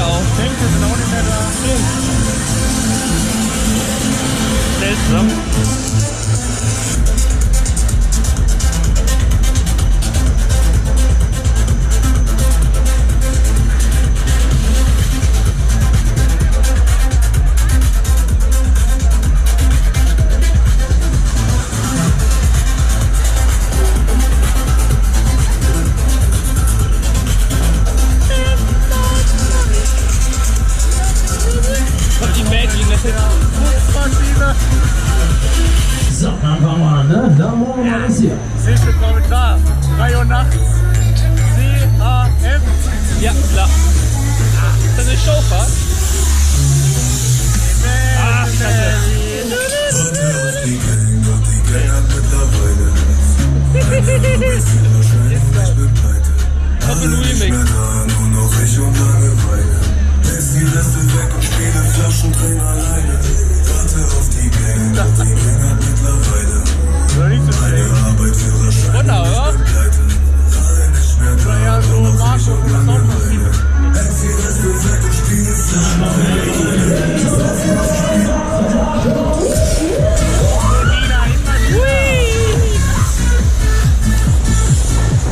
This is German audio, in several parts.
auch. Zelte sind auch nicht mehr da. Seltsam. So, dann fangen wir an, ne? Da morgen mal das hier. Seht ihr, glaube ich, klar. 3 Uhr nachts. CAF. Ja, klar. Ist das eine Schäfer? Ach, Scheiße. Hoffe, du Remix. Wunder, oder? Ja, so Marco und Soundmaschine.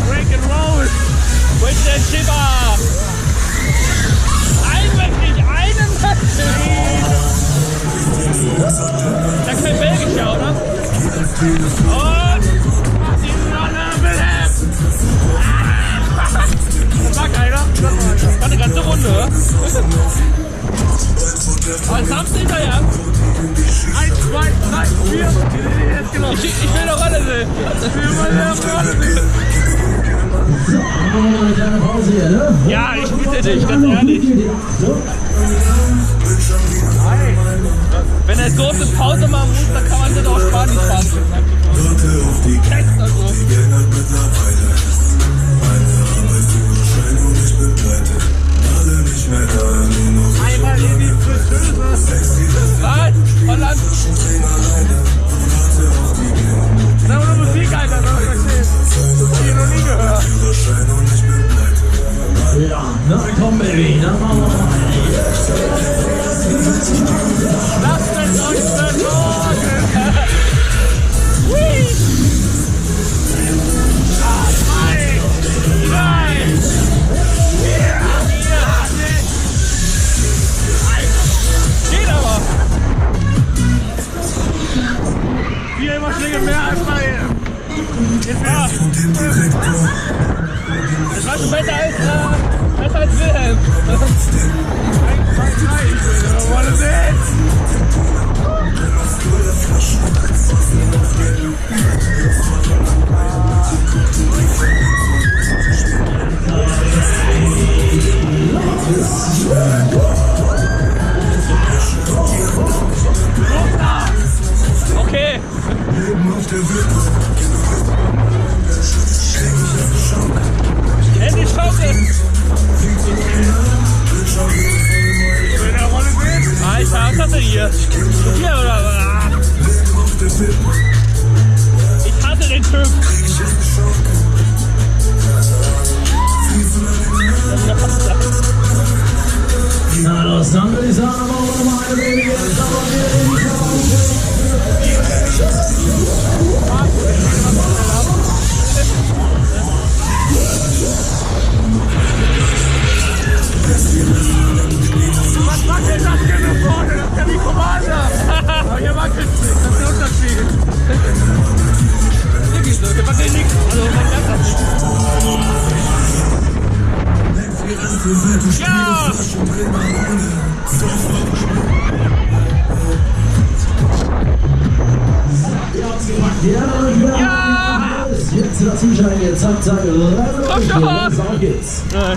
Break and roll. Wo ist der Schäfer? Einen das ist kein belgischer, oder? Und die Sonne belebt! Das war keiner. Das war eine ganze Runde, oder? Aber jetzt haben sie hinterher. 1, 2, 3, 4. Ich will doch alle sehen. So, dann machen wir mal eine kleine Pause hier, ne? Ja, ich bitte dich, ganz ehrlich. Wenn er große Pause machen muss, dann kann man das auch Spanisch fahren. Text also. Einmal in die Frisseuse. Was? Holland? Das ist eine Musik, Alter, das hab ich verstehen. Das hab ich noch nie gehört. Ja, na komm, Baby, dann machen wir mal. Lasst es euch versorgen. Geht aber. 4 immer Schläge mehr als bei. Jetzt Ja. Das war schon besser als Wilhelm. 1, 2, 3. Ich wollte sehen. Okay. Endlich Schaukel. Alter, was hat er hier? Hier oder was? Ich hasse den Typ. Na los, dann würde ich sagen, machen wir nochmal eine Baby. Was wackelt das hier nach vorne? Das ist ja die Kommande. Aber hier wackelt es nicht. Das ist der Unterschied. Wirklich so, der wackelt nichts. Also, man merkt das nicht. Ja! Ja! Jetzt dazwischen, jetzt zack, zack. Komm schon! Auf geht's. Ja.